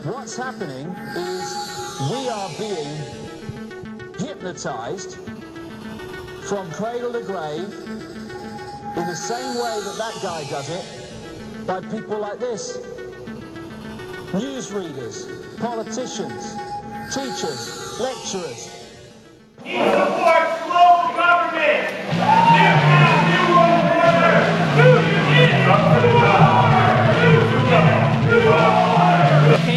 What's happening is we are being hypnotized from cradle to grave in the same way that that guy does it by people like this. Newsreaders, politicians, teachers, lecturers. He supports global government. New world order.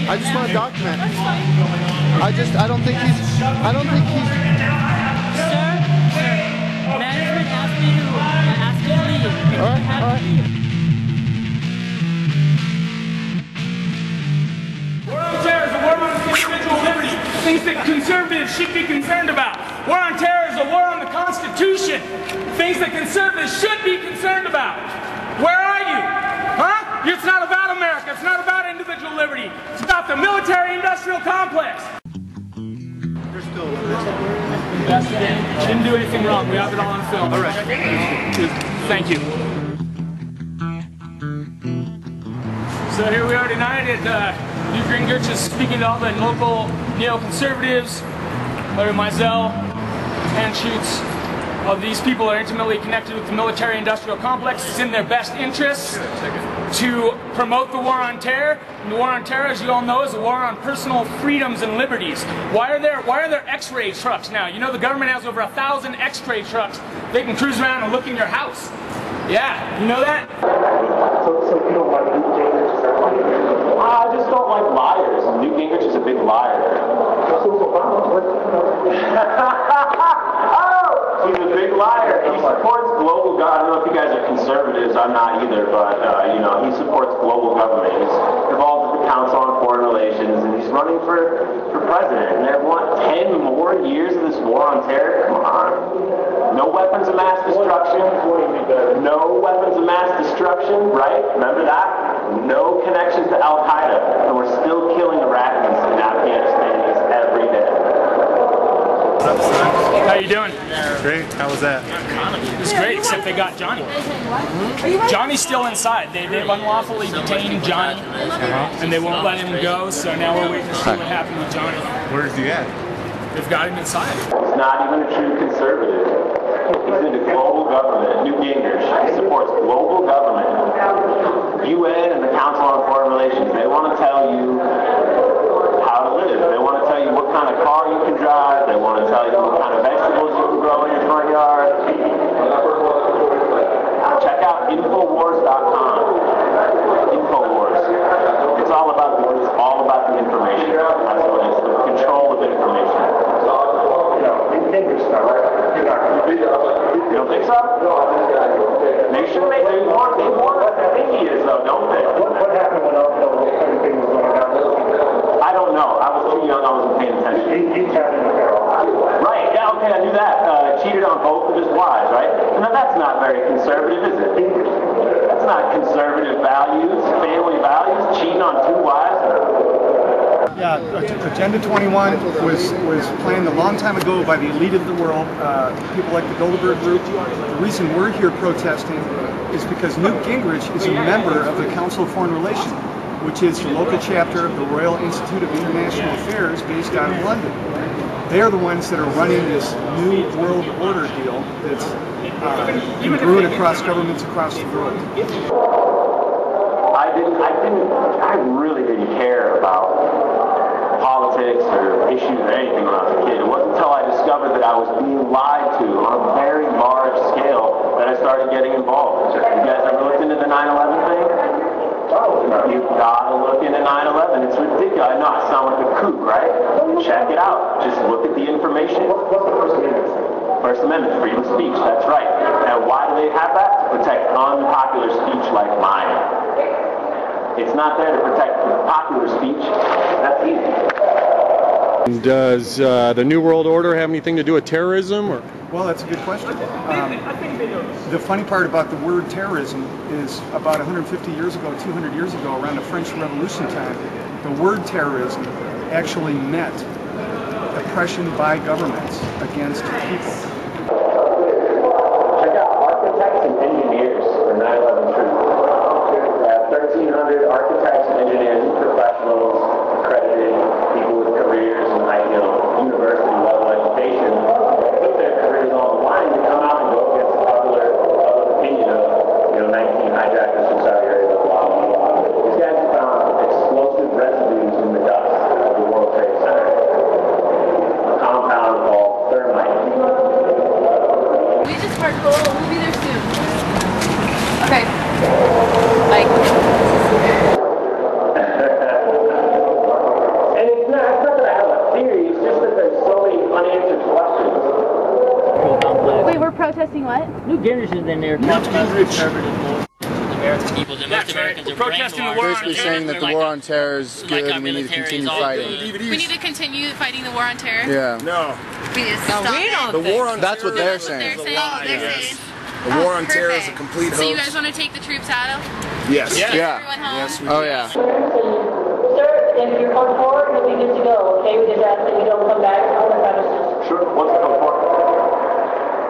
I just want to document. I don't think he's. Sir, management asked me to leave. All right. War on terror is a war on individual liberty. Things that conservatives should be concerned about. War on terror is a war on the Constitution. Things that conservatives should be concerned about. Where are you? Huh? It's not about America. It's not about individual liberty. It's about the military-industrial complex. You're still Investigating. Didn't do anything wrong. We have it all on film. all right. Thank you. So here we are tonight at Newt Gingrich is speaking to all the local neoconservatives. Larry Mizell and shoots of these people are intimately connected with the military-industrial complex. It's in their best interests to promote the war on terror. And the war on terror, as you all know, is a war on personal freedoms and liberties. Why are there X-ray trucks now? You know the government has over 1,000 X-ray trucks. They can cruise around and look in your house. Yeah, you know that? So you don't like Newt Gingrich? I just don't like liars. Newt Gingrich is a big liar. Oh, he's a big liar. He supports global government. I don't know if you guys are conservatives. I'm not either, but you know, he supports global government. He's involved with the Council on Foreign Relations, and he's running for president. And they want 10 more years of this war on terror. Come on. No weapons of mass destruction. No weapons of mass destruction, right? Remember that? No connections to Al Qaeda, and we're still killing Iraqis and Afghanistanis every day. How you doing? Great. How was that? It's great, except they got Johnny. Johnny's still inside. They've unlawfully detained Johnny, and they won't let him go, so now we're waiting to see what happened with Johnny. Where's he at? They've got him inside. He's not even a true conservative. He's into global government. Newt Gingrich. He supports global government. UN and the Council on Foreign Relations, they want to tell you how to live. They want to tell you what kind of car you can drive. They want to tell you what kind of vegetables you can grow in your front yard. Check out Infowars.com. Infowars. It's all about the information. That's what it is. The control of information. You don't think so? They should make it more. I think he is, though, don't they? What happened when everything was going down? I don't know. I was too young. I wasn't paying attention. He tapped in the barrel. Right. Yeah. Okay. I knew that. Cheated on both of his wives. Right. Now that's not very conservative, is it? That's not conservative values, family values. Cheating on two wives. Yeah, Agenda 21 was planned a long time ago by the elite of the world, people like the Bilderberg Group. The reason we're here protesting is because Newt Gingrich is a member of the Council of Foreign Relations, which is the local chapter of the Royal Institute of International Affairs based out of London. They're the ones that are running this new world order deal that's brewed across governments across the world. I really didn't care about politics or issues or anything when I was a kid. It wasn't until I discovered that I was being lied to on a very large scale that I started getting involved. You guys ever looked into the 9/11 thing? You've got to look into 9/11. It's ridiculous. I know I sound like a kook, right? Check it out. Just look at the information. What's the First Amendment? First Amendment, freedom of speech. That's right. And why do they have that? To protect unpopular speech like mine. It's not there to protect popular speech. That's easy. Does the New World Order have anything to do with terrorism? Or? Well, that's a good question. The funny part about the word terrorism is about 150 years ago, 200 years ago, around the French Revolution time, the word terrorism actually meant oppression by governments against people. Check out architects and engineers for 9/11 truth. 1,300 architects and engineers and professionals accredited. protesting what? Newt Gingrich is in there talking about conservative bullshit. The American people, the most Americans are protesting the war on basically saying that the war on terror is good and we need to continue fighting. We need to continue fighting the war on terror. Yeah. No. We need to stop it. The war on That's what they're They're saying. saying. The war on terror is a complete hoax. So you guys want to take the troops out of? Yes. Yeah. Everyone home? Yes, we Oh do. yeah. Sir, if you're on board, you'll be good to go, okay? We just ask that you don't come back on the premises. Sure. What's the confront?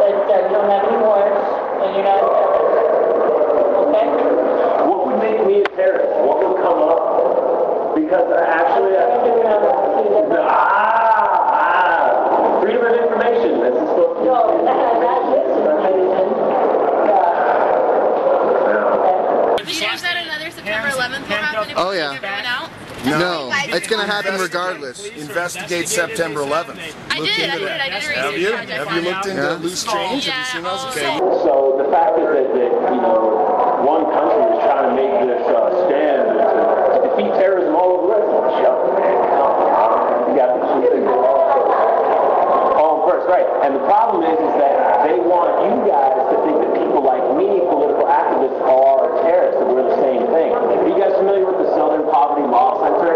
That you don't have any warrants, and you're not, okay? What would make me a terrorist? What would come up? Because actually, freedom of information. This is supposed to be. No, that's information. Do you know that another September 11th will happen if Oh, we yeah. take everyone out? No, it's gonna happen regardless. Investigate September 11th. I did a research Have you? Have you looked into Yeah. loose change? Have you seen those? Okay. So the fact is that you know, one country is trying to make this stand to defeat terrorism all over the rest of the show. You got the two things first, right? And the problem is that they want you guys to think that people like me, political activists, are terrorists, that we're the same thing. Are you guys familiar with the Southern Poverty Law Center?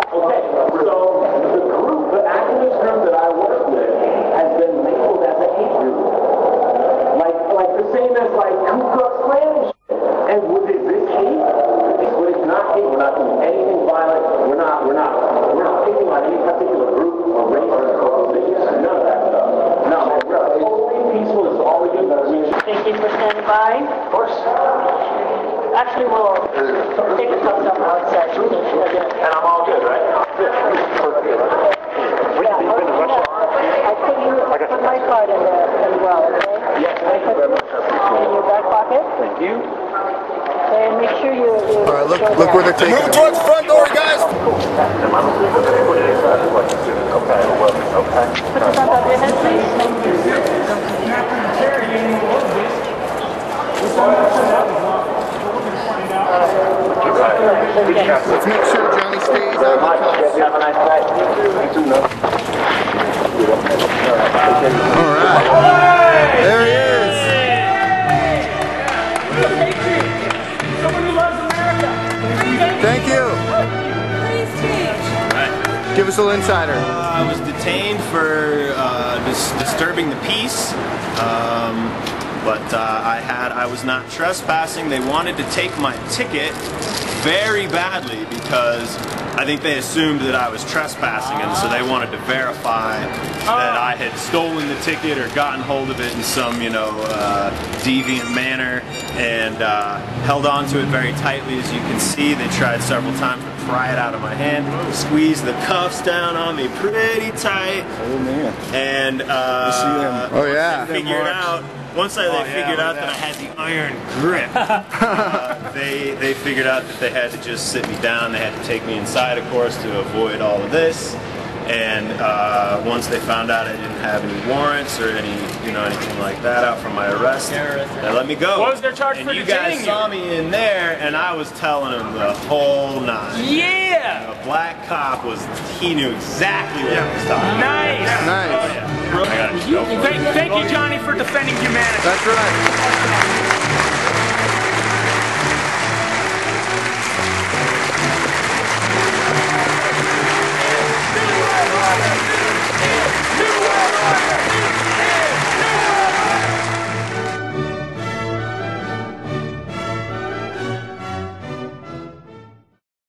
Okay, so the group, the activist group that I work with, has been labeled as a hate group. Like the same as like Ku Klux Klan and shit. And is this hate? But it's not hate. We're not doing anything violent. We're not picking on any particular group or race or religion. None of that stuff. No, we're totally peaceful. It's all we do. Thank you for standing by. Of course. Actually, we'll take the thumbs up outside. And I'm all good, right? Yeah, I put my card in there as well, okay? Yes, thank you very much. In your back pocket. Thank you. And make sure you All right, look where they're taking Move them. towards the front door, guys. put the thumbs up your head, please. Let's make sure Johnny stays out of the cuffs. Have a nice night. All right. There he is. Someone who loves America. Thank you. Give us a little insider. I was detained for disturbing the peace, but I was not trespassing. They wanted to take my ticket very badly because I think they assumed that I was trespassing, and so they wanted to verify that I had stolen the ticket or gotten hold of it in some, you know, deviant manner, and held on to it very tightly. As you can see, they tried several times to pry it out of my hand, squeeze the cuffs down on me pretty tight. Oh man. And Oh yeah. once they figured out that I had the iron grip, they figured out that they had to just sit me down. They had to take me inside, of course, to avoid all of this. And once they found out I didn't have any warrants or anything like that out from my arrest, they let me go. What was their charge for you detaining guys you? saw me in there, and I was telling them the whole nine. Yeah! A black cop he knew exactly what he was talking about. Nice! Nice. I gotta go. Thank you, Johnny, for defending humanity. That's right.